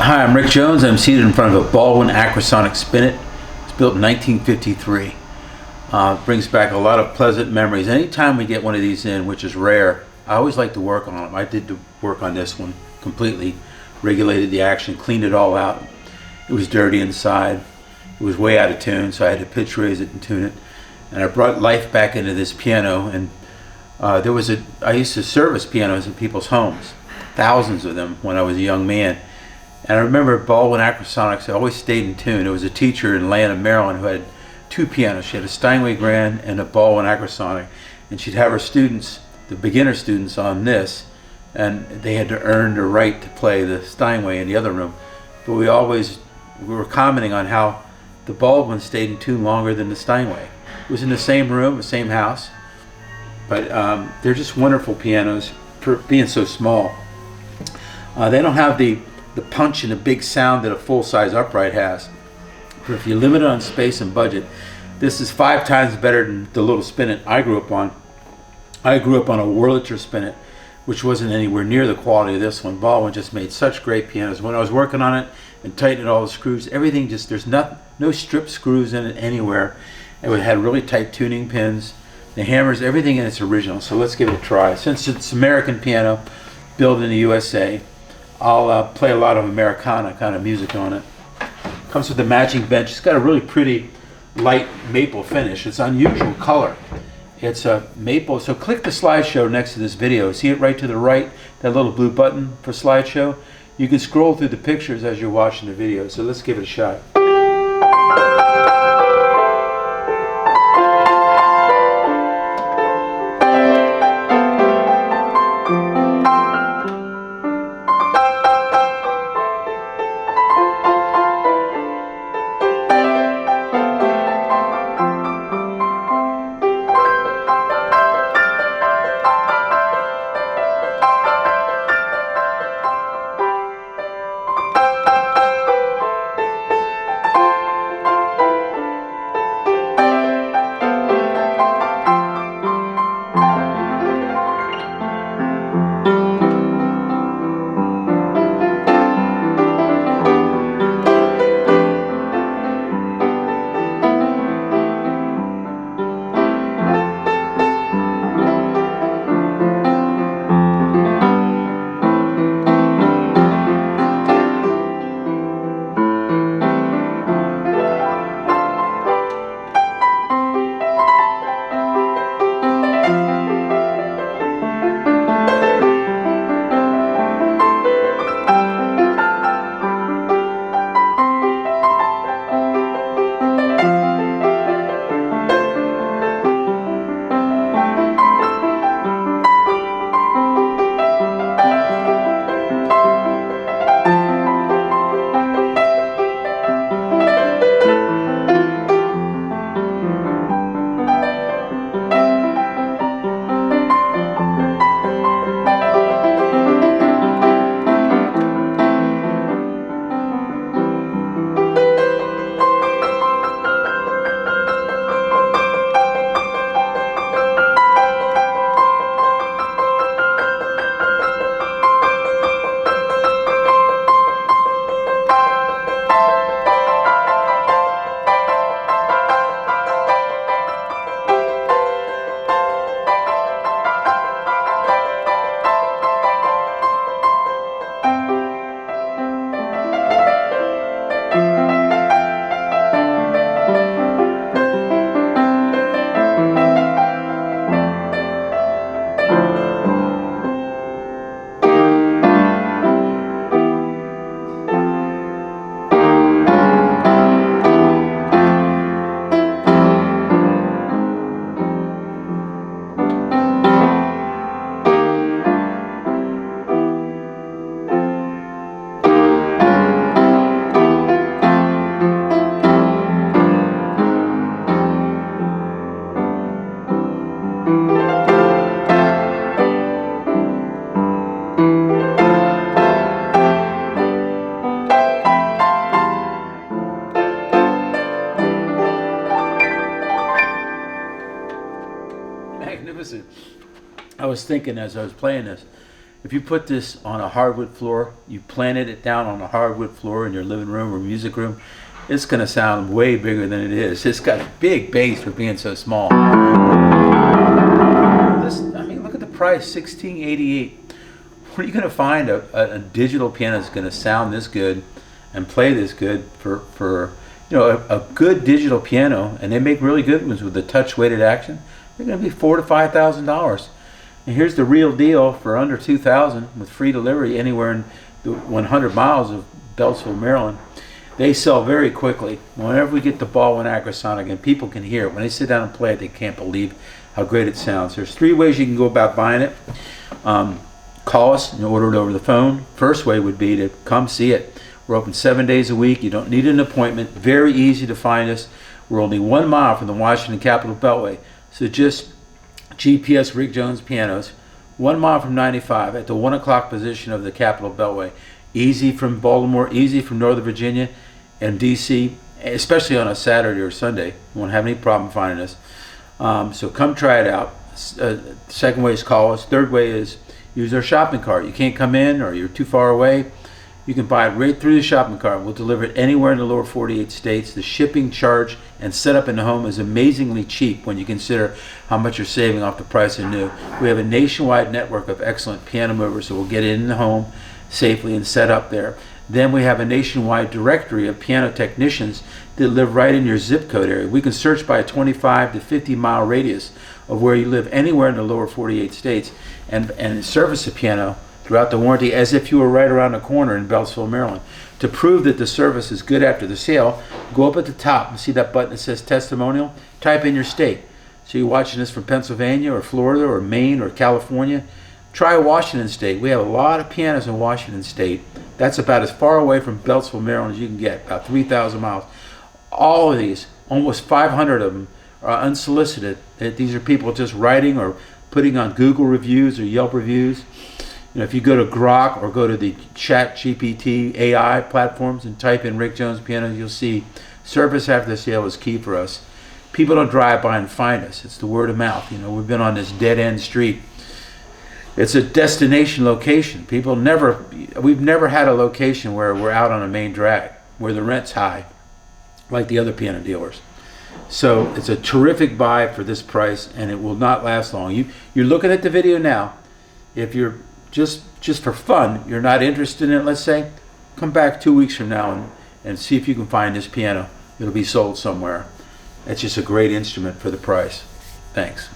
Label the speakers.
Speaker 1: Hi, I'm Rick Jones. I'm seated in front of a Baldwin Acrosonic spinet. It's built in 1953. Brings back a lot of pleasant memories. Anytime we get one of these in, which is rare, I always like to work on them. I did the work on this one completely, regulated the action, cleaned it all out. It was dirty inside. It was way out of tune, so I had to pitch raise it and tune it. And I brought life back into this piano. And I used to service pianos in people's homes, thousands of them when I was a young man. And I remember Baldwin Acrosonics always stayed in tune. There was a teacher in Atlanta, Maryland, who had two pianos. She had a Steinway Grand and a Baldwin Acrosonic. And she'd have her students, the beginner students, on this. And they had to earn the right to play the Steinway in the other room. But we were commenting on how the Baldwin stayed in tune longer than the Steinway. It was in the same room, the same house. But they're just wonderful pianos for being so small. They don't have the punch and the big sound that a full-size upright has. But if you're limited on space and budget, this is 5 times better than the little spinet I grew up on. I grew up on a Wurlitzer spinet, which wasn't anywhere near the quality of this one. Baldwin just made such great pianos. When I was working on it and tightening all the screws, everything just, there's no strip screws in it anywhere. It had really tight tuning pins. The hammers, everything in it's original. So let's give it a try. Since it's American piano, built in the USA, I'll play a lot of Americana kind of music on it. Comes with a matching bench. It's got a really pretty light maple finish. It's unusual color. It's a maple. So click the slideshow next to this video. See it right to the right, that little blue button for slideshow? You can scroll through the pictures as you're watching the video. So let's give it a shot. Magnificent. I was thinking as I was playing this, If you put this on a hardwood floor, you planted it down on a hardwood floor in your living room or music room, it's going to sound way bigger than it is. It's got a big bass for being so small. This, I mean, look at the price, $16.88. Where are you going to find a digital piano that's going to sound this good and play this good for a good digital piano? And they make really good ones with the touch weighted action. They're going to be $4,000 to $5,000. And here's the real deal for under $2,000 with free delivery anywhere in the 100 miles of Beltsville, Maryland. They sell very quickly. Whenever we get the Baldwin Acrosonic and people can hear it, when they sit down and play it, they can't believe how great it sounds. There's 3 ways you can go about buying it. Call us and order it over the phone. First way would be to come see it. We're open 7 days a week. You don't need an appointment. Very easy to find us. We're only 1 mile from the Washington Capitol Beltway. So just GPS Rick Jones Pianos, 1 mile from 95 at the 1 o'clock position of the Capitol Beltway. Easy from Baltimore, easy from Northern Virginia and DC, especially on a Saturday or Sunday. You won't have any problem finding us. So come try it out. Second way is call us. Third way is use our shopping cart. You can't come in or you're too far away. You can buy it right through the shopping cart. We'll deliver it anywhere in the lower 48 states. The shipping charge and setup in the home is amazingly cheap when you consider how much you're saving off the price of new. We have a nationwide network of excellent piano movers, so we'll get it in the home safely and set up there. Then we have a nationwide directory of piano technicians that live right in your zip code area. We can search by a 25 to 50 mile radius of where you live anywhere in the lower 48 states and service a piano throughout the warranty as if you were right around the corner in Beltsville, Maryland. To prove that the service is good after the sale, go up at the top and see that button that says testimonial. Type in your state. So you're watching this from Pennsylvania or Florida or Maine or California. Try Washington State. We have a lot of pianos in Washington State. That's about as far away from Beltsville, Maryland as you can get, about 3,000 miles. All of these, almost 500 of them, are unsolicited. These are people just writing or putting on Google reviews or Yelp reviews. If you go to Grok or go to the Chat GPT AI platforms and type in Rick Jones Piano, you'll see service after the sale is key for us. People don't drive by and find us. It's the word of mouth. We've been on this dead end street. It's a destination location. We've never had a location where we're out on a main drag, where the rent's high, like the other piano dealers. So it's a terrific buy for this price, and it will not last long. You're looking at the video now. If you're just for fun, you're not interested in it, let's say, come back 2 weeks from now and see if you can find this piano. It'll be sold somewhere. It's just a great instrument for the price. Thanks.